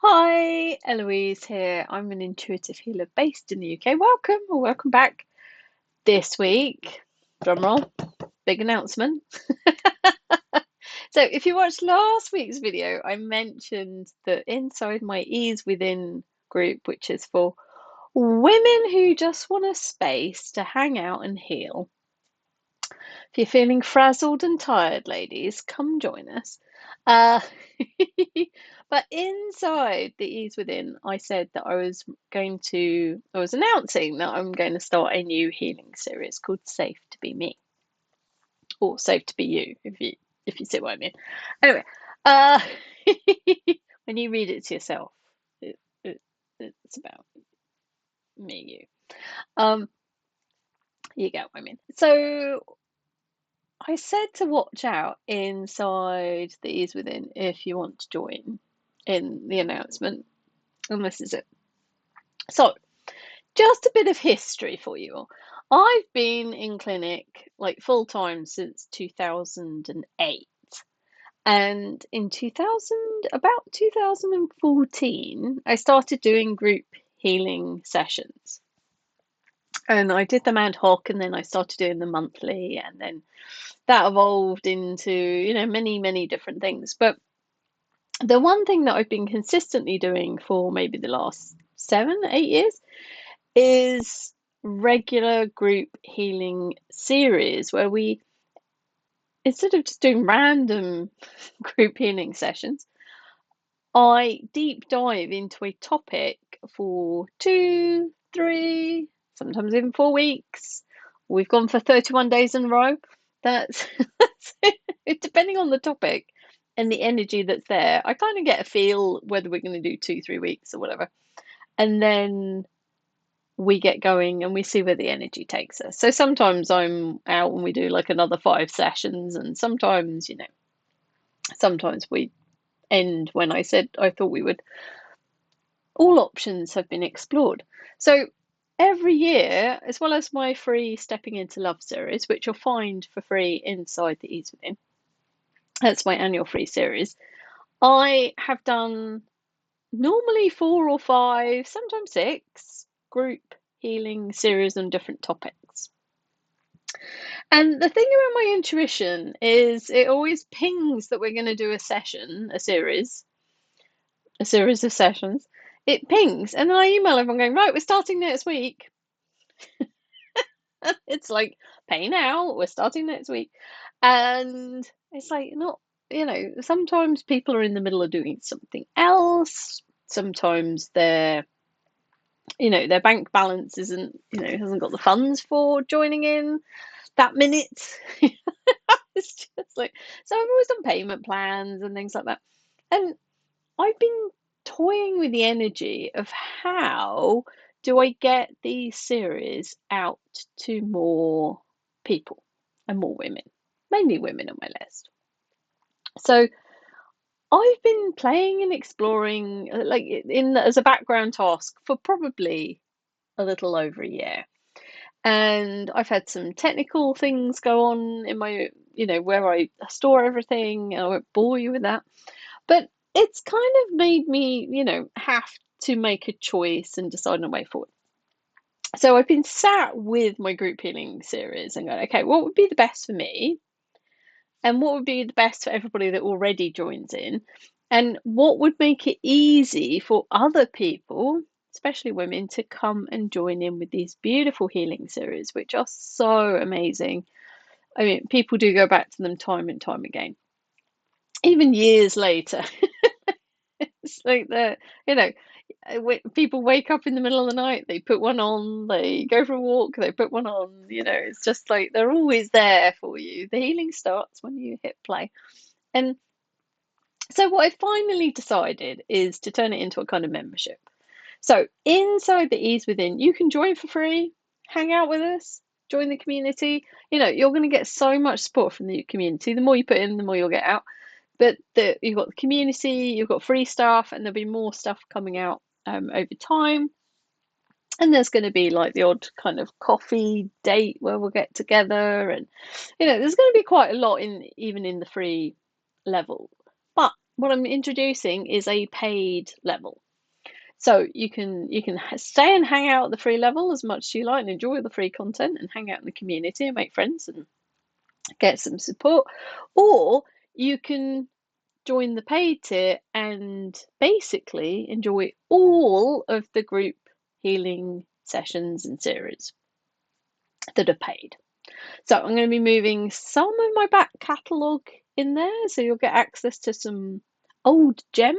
Hi, Eloise here. I'm an intuitive healer based in the UK. Welcome or welcome back this week. Drum roll, big announcement. So, if you watched last week's video, I mentioned that inside my Ease Within group, which is for women who just want a space to hang out and heal. If you're feeling frazzled and tired, ladies, come join us. Uh, but inside the Ease Within, I said that I was announcing that I'm going to start a new healing series called Safe to Be Me, or Safe to Be You, if you see what I mean. Anyway, uh, when you read it to yourself, it, it's about me, you. Um, you get what I mean. So I said to watch out inside the Ease Within if you want to join in the announcement, and this is it. So, just a bit of history for you all. I've been in clinic like full time since 2008, and in 2014, I started doing group healing sessions. And I did them ad hoc, and then I started doing them monthly, and then that evolved into, many, many different things. But the one thing that I've been consistently doing for maybe the last 7, 8 years is regular group healing series where we, instead of just doing random group healing sessions, I deep dive into a topic for 2, 3, sometimes even 4 weeks. We've gone for 31 days in a row. That's, depending on the topic and the energy that's there. I kind of get a feel whether we're going to do 2, 3 weeks or whatever. And then we get going and we see where the energy takes us. So sometimes I'm out and we do like another 5 sessions, and sometimes we end when I said I thought we would. All options have been explored. So every year, as well as my free Stepping into Love series, which you'll find for free inside the Ease Within, that's my annual free series, I have done normally 4 or 5, sometimes 6 group healing series on different topics. And the thing about my intuition is it always pings that we're going to do a series of sessions. It pings, and then I email everyone going, right, we're starting next week. It's like, pay now, we're starting next week. And it's like, not, sometimes people are in the middle of doing something else. Sometimes their bank balance isn't, hasn't got the funds for joining in that minute. It's just like, so I've always done payment plans and things like that. And I've been toying with the energy of how do I get these series out to more people and more women, mainly women on my list. So I've been playing and exploring, like as a background task for probably a little over a year. And I've had some technical things go on in my, where I store everything. I won't bore you with that. But it's kind of made me, have to make a choice and decide on a way forward. So I've been sat with my group healing series and going, okay, what would be the best for me? And what would be the best for everybody that already joins in? And what would make it easy for other people, especially women, to come and join in with these beautiful healing series, which are so amazing. I mean, people do go back to them time and time again, even years later. It's like people wake up in the middle of the night, they put one on, they go for a walk, they put one on, it's just like they're always there for you. The healing starts when you hit play. And so what I finally decided is to turn it into a kind of membership. So inside the Ease Within, you can join for free, hang out with us, join the community. You're going to get so much support from the community. The more you put in, the more you'll get out. But you've got the community, you've got free stuff, and there'll be more stuff coming out over time. And there's going to be like the odd kind of coffee date where we'll get together, and there's going to be quite a lot even in the free level. But what I'm introducing is a paid level. So you can stay and hang out at the free level as much as you like and enjoy the free content and hang out in the community and make friends and get some support, or you can join the paid tier and basically enjoy all of the group healing sessions and series that are paid. So I'm going to be moving some of my back catalogue in there, so you'll get access to some old gems,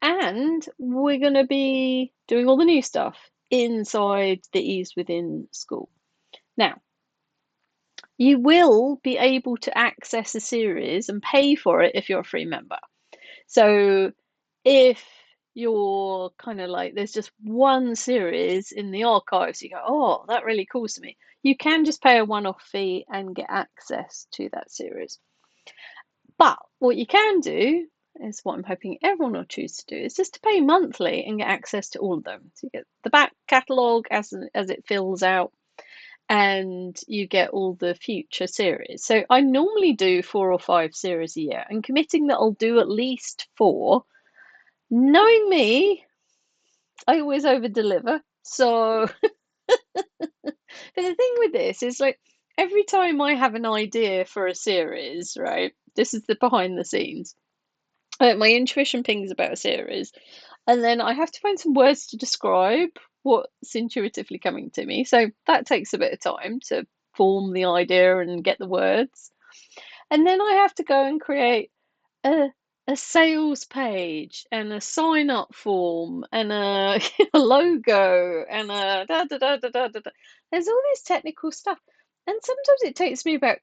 and we're going to be doing all the new stuff inside the Ease Within school. Now, you will be able to access a series and pay for it if you're a free member. So if you're kind of like, there's just one series in the archives, you go, oh, that really calls to me. You can just pay a one-off fee and get access to that series. But what you can do is what I'm hoping everyone will choose to do is just to pay monthly and get access to all of them. So you get the back catalogue as it fills out, and you get all the future series. So I normally do 4 or 5 series a year, and committing that I'll do at least 4. Knowing me, I always over deliver. So, but the thing with this is like every time I have an idea for a series, right? This is the behind the scenes. My intuition pings about a series, and then I have to find some words to describe what's intuitively coming to me. So that takes a bit of time to form the idea and get the words. And then I have to go and create a a sales page and a sign up form and a, a logo and a da da da da da da. Da. There's all this technical stuff, and sometimes it takes me about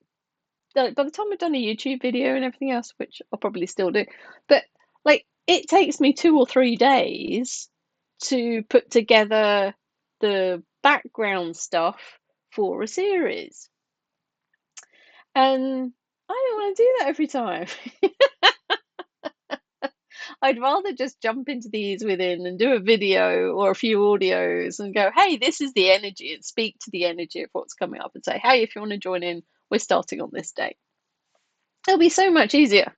like by the time I've done a YouTube video and everything else, which I'll probably still do, but like it takes me 2 or 3 days to put together the background stuff for a series, and I don't want to do that every time. I'd rather just jump into these within and do a video or a few audios and go, hey, this is the energy, and speak to the energy of what's coming up and say, hey, if you want to join in, we're starting on this day. It'll be so much easier.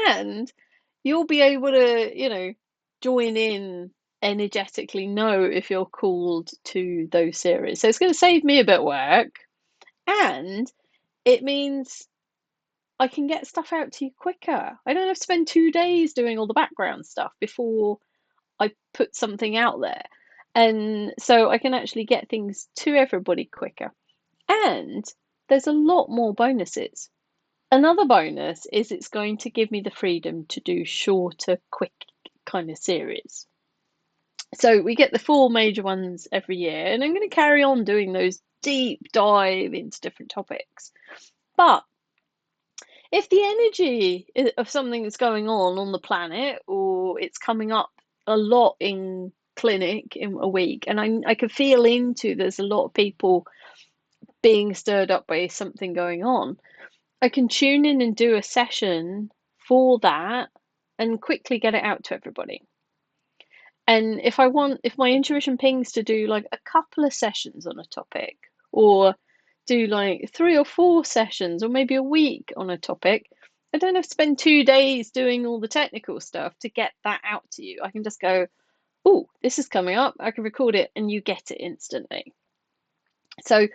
And you'll be able to, join in energetically, know if you're called to those series. So it's going to save me a bit of work, and it means I can get stuff out to you quicker. I don't have to spend 2 days doing all the background stuff before I put something out there. And so I can actually get things to everybody quicker. And there's a lot more bonuses. Another bonus is it's going to give me the freedom to do shorter, quick kind of series. So we get the 4 major ones every year, and I'm going to carry on doing those deep dive into different topics. But if the energy of something that's going on the planet, or it's coming up a lot in clinic in a week, and I can feel into there's a lot of people being stirred up by something going on, I can tune in and do a session for that and quickly get it out to everybody. And if my intuition pings to do like a couple of sessions on a topic, or do like 3 or 4 sessions, or maybe a week on a topic, I don't have to spend 2 days doing all the technical stuff to get that out to you. I can just go, oh, this is coming up. I can record it and you get it instantly. So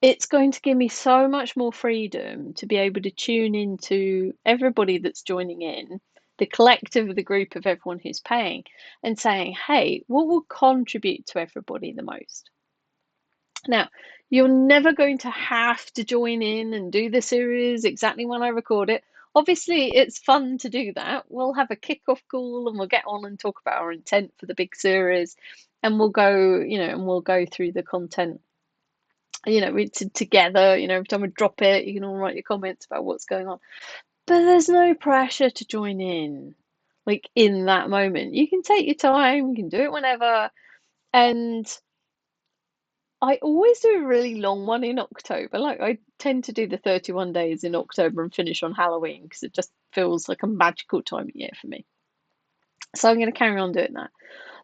it's going to give me so much more freedom to be able to tune into everybody that's joining in, the collective of the group of everyone who's paying, and saying, hey, what will contribute to everybody the most? Now, you're never going to have to join in and do the series exactly when I record it. Obviously, it's fun to do that. We'll have a kick-off call and we'll get on and talk about our intent for the big series, and we'll go through the content together. Every time we drop it, you can all write your comments about what's going on. But there's no pressure to join in, like in that moment. You can take your time, you can do it whenever. And I always do a really long one in October. Like I tend to do the 31 days in October and finish on Halloween because it just feels like a magical time of year for me. So I'm going to carry on doing that.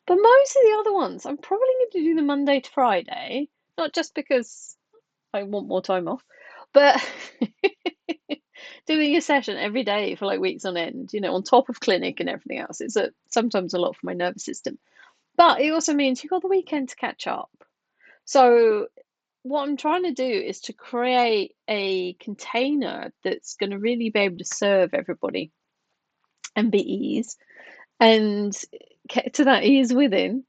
But most of the other ones, I'm probably going to do the Monday to Friday, not just because I want more time off, but doing a session every day for like weeks on end, on top of clinic and everything else. It's sometimes a lot for my nervous system. But it also means you've got the weekend to catch up. So what I'm trying to do is to create a container that's going to really be able to serve everybody and be ease and get to that ease within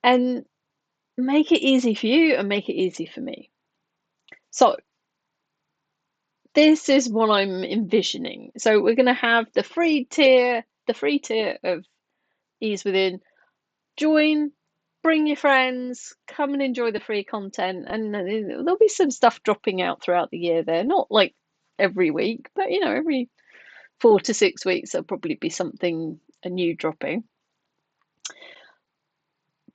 and make it easy for you and make it easy for me. So this is what I'm envisioning. So we're going to have the free tier of ease within. Join, bring your friends, come and enjoy the free content, and there'll be some stuff dropping out throughout the year there. Not like every week, but every 4 to 6 weeks there'll probably be something a new dropping.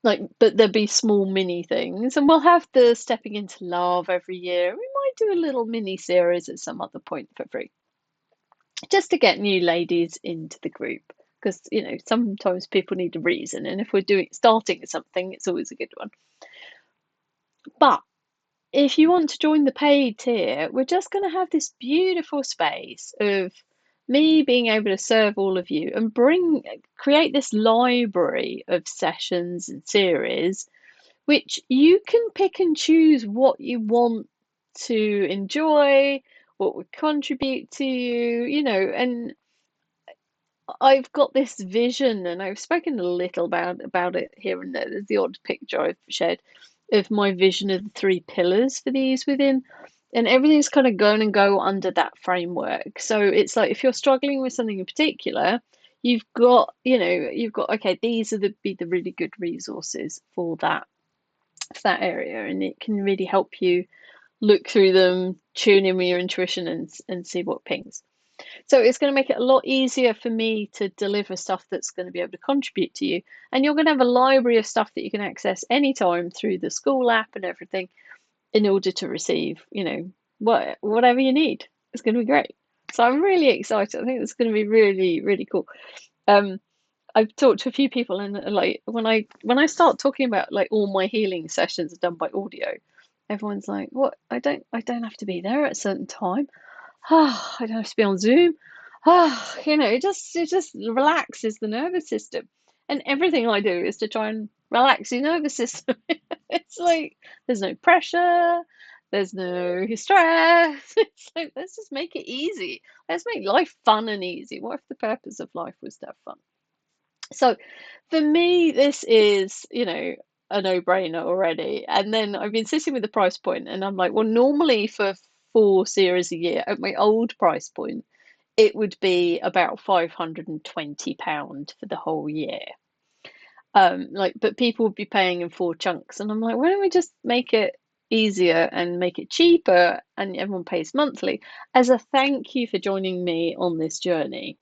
But there'll be small mini things, and we'll have the stepping into love every year. We might do a little mini series at some other point for free, just to get new ladies into the group. Because sometimes people need a reason, and if we're starting something, it's always a good one. But if you want to join the paid tier, we're just going to have this beautiful space of me being able to serve all of you and create this library of sessions and series, which you can pick and choose what you want to enjoy, what would contribute to you, and I've got this vision, and I've spoken a little about it here and there. There's the odd picture I've shared of my vision of the 3 pillars for these within, and everything's kind of going and go under that framework. So it's like if you're struggling with something in particular, you've got okay, these are be the really good resources for that area, and it can really help you look through them, tune in with your intuition, and see what pings. So it's going to make it a lot easier for me to deliver stuff that's going to be able to contribute to you. And you're going to have a library of stuff that you can access anytime through the school app and everything in order to receive, whatever you need. It's going to be great. So I'm really excited. I think it's going to be really, really cool. I've talked to a few people, and like when I start talking about like all my healing sessions are done by audio, everyone's like, "What? I don't have to be there at a certain time. I don't have to be on Zoom. It just relaxes the nervous system. And everything I do is to try and relax your nervous system. It's like there's no pressure, there's no stress. It's like let's just make it easy. Let's make life fun and easy. What if the purpose of life was to have fun? So for me, this is, a no-brainer already. And then I've been sitting with the price point, and I'm like, well, normally for 4 series a year at my old price point, it would be about £520 for the whole year. But people would be paying in 4 chunks, and I'm like, why don't we just make it easier and make it cheaper, and everyone pays monthly as a thank you for joining me on this journey.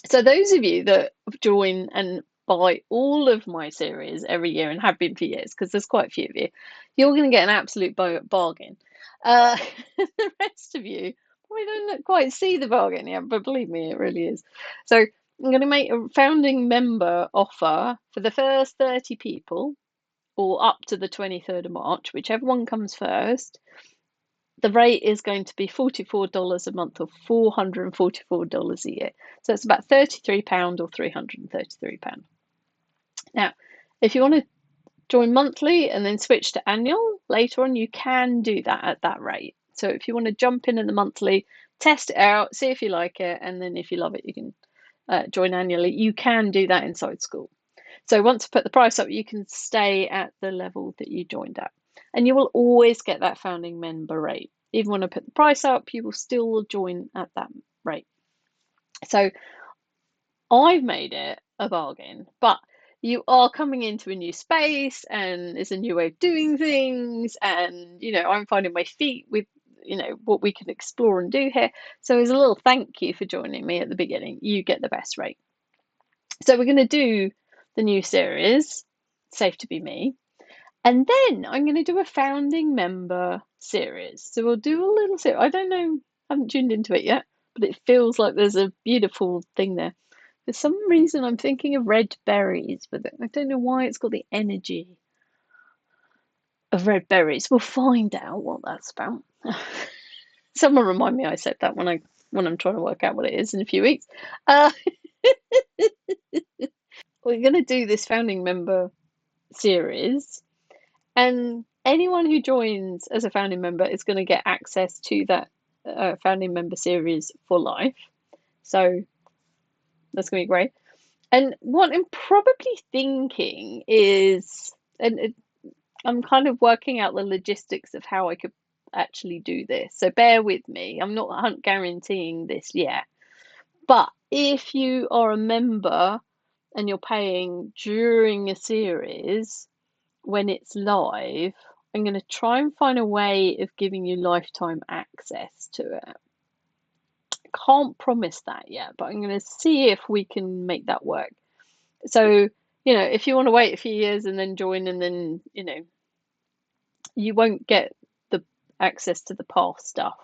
So those of you that join and buy all of my series every year and have been for years, because there's quite a few of you, you're going to get an absolute bargain. The rest of you, we don't quite see the bargain yet, but believe me, it really is. So I'm going to make a founding member offer for the first 30 people, or up to the 23rd of March, whichever one comes first. The rate is going to be $44 a month or $444 a year. So it's about £33 or £333. Now, if you want to join monthly and then switch to annual later on, you can do that at that rate. So if you want to jump in the monthly, test it out, see if you like it, and then if you love it, you can join annually. You can do that inside school. So once I put the price up, you can stay at the level that you joined at. And you will always get that founding member rate. Even when I put the price up, you will still join at that rate. So I've made it a bargain, but you are coming into a new space, and it's a new way of doing things, and I'm finding my feet with what we can explore and do here. So as a little thank you for joining me at the beginning, you get the best rate. So we're going to do the new series, Safe to Be Me. And then I'm going to do a founding member series. So we'll do a little series. I don't know, I haven't tuned into it yet, but it feels like there's a beautiful thing there. For some reason, I'm thinking of red berries with it. I don't know why it's got the energy of red berries. We'll find out what that's about. Someone remind me I said that when I'm trying to work out what it is in a few weeks. Uh, we're going to do this founding member series, and anyone who joins as a founding member is going to get access to that founding member series for life. So that's going to be great. And what I'm probably thinking is, and I'm kind of working out the logistics of how I could actually do this. So bear with me. I'm not guaranteeing this yet. But if you are a member and you're paying during a series when it's live, I'm going to try and find a way of giving you lifetime access to it. Can't promise that yet, but I'm going to see if we can make that work. So, if you want to wait a few years and then join, and then, you won't get the access to the past stuff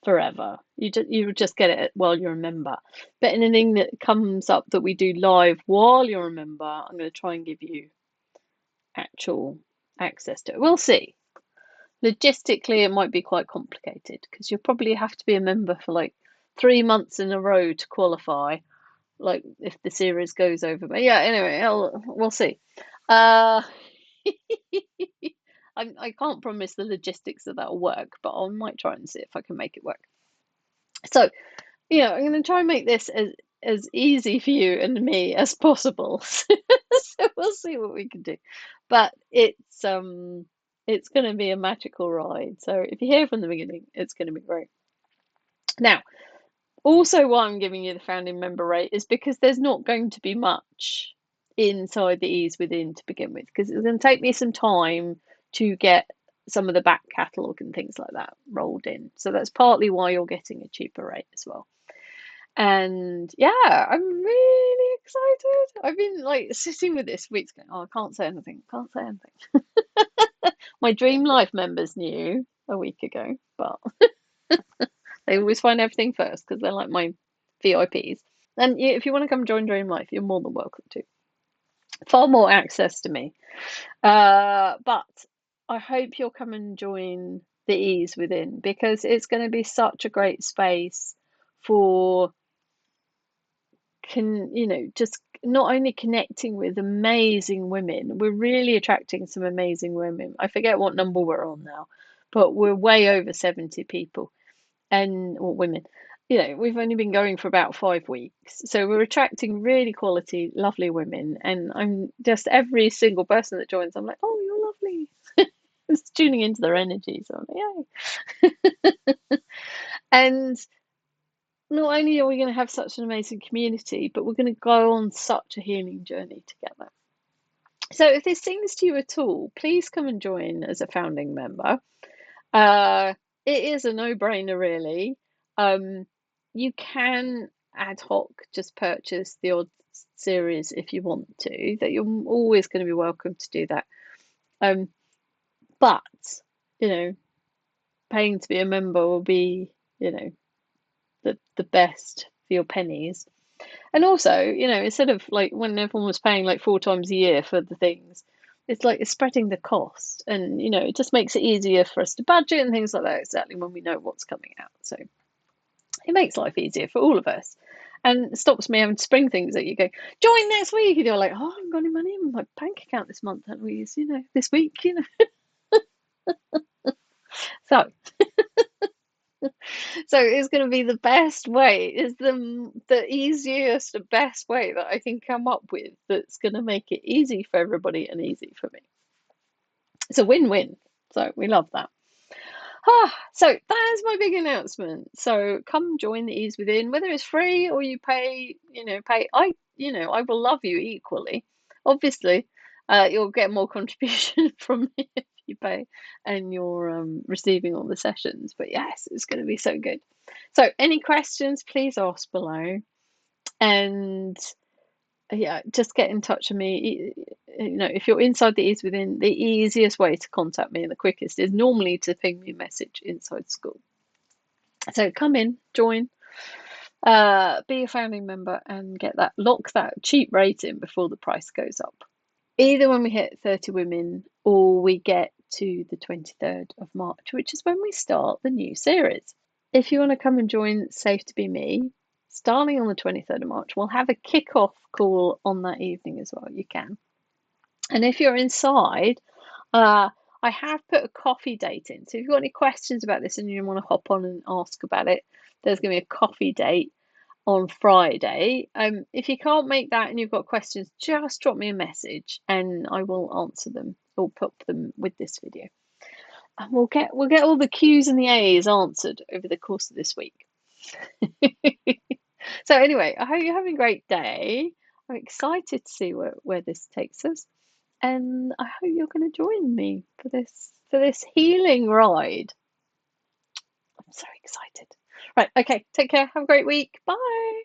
forever. You just get it while you're a member. But anything that comes up that we do live while you're a member, I'm going to try and give you actual access to it. We'll see. Logistically, it might be quite complicated because you'll probably have to be a member for like 3 months in a row to qualify. Like if the series goes over, but yeah. Anyway, we'll see. Uh, I can't promise the logistics of that'll work, but I might try and see if I can make it work. So, I'm going to try and make this as easy for you and me as possible. So we'll see what we can do. But it's going to be a magical ride. So if you're here from the beginning, it's going to be great. Now, also why I'm giving you the founding member rate is because there's not going to be much inside the ease within to begin with, because it's going to take me some time to get some of the back catalogue and things like that rolled in. So that's partly why you're getting a cheaper rate as well. And yeah, I'm really excited. I've been like sitting with this weeks going, oh, I can't say anything, can't say anything. My Dream Life members knew a week ago, but they always find everything first because they're like my VIPs. And if you want to come join Dream Life, you're more than welcome to. Far more access to me. But I hope you'll come and join the Ease Within, because it's going to be such a great space for just not only connecting with amazing women. We're really attracting some amazing women. I forget what number we're on now, but we're way over 70 people or women. We've only been going for about 5 weeks, so we're attracting really quality, lovely women. And I'm just, every single person that joins, I'm like, oh, you're lovely. It's tuning into their energy, so I'm like, yay. And not only are we going to have such an amazing community, but we're going to go on such a healing journey together. So if this seems to you at all, please come and join as a founding member. It is a no-brainer, really. You can ad hoc just purchase the odd series if you want to. That you're always going to be welcome to do that. But paying to be a member will be, the best for your pennies. And also, instead of like when everyone was paying like 4 times a year for the things, it's like it's spreading the cost, and it just makes it easier for us to budget and things like that, exactly when we know what's coming out. So it makes life easier for all of us, and it stops me having to spring things at you, go join next week, and you're like, oh, I haven't got any money in my bank account this month, and we use this week. So so it's going to be the best way. It's the easiest, the best way that I can come up with that's going to make it easy for everybody and easy for me. It's a win-win. So we love that. So that is my big announcement. So come join the Ease Within, whether it's free or you pay. I will love you equally. Obviously, you'll get more contribution from me if you pay, and you're receiving all the sessions. But yes, it's going to be so good. So any questions, please ask below, and yeah, just get in touch with me. If you're inside the Ease Within, the easiest way to contact me and the quickest is normally to ping me a message inside school. So come in, join, be a founding member, and lock that cheap rate in before the price goes up. Either when we hit 30 women, or we get to the 23rd of March, which is when we start the new series. If you want to come and join Safe to Be Me, starting on the 23rd of March, we'll have a kick-off call on that evening as well. You can. And if you're inside, I have put a coffee date in. So if you've got any questions about this and you want to hop on and ask about it, there's going to be a coffee date on Friday. If you can't make that and you've got questions, just drop me a message and I will answer them or put them with this video. And we'll get all the Q's and the A's answered over the course of this week. So anyway, I hope you're having a great day. I'm excited to see where this takes us. And I hope you're going to join me for this healing ride. I'm so excited. Right, okay, take care. Have a great week. Bye.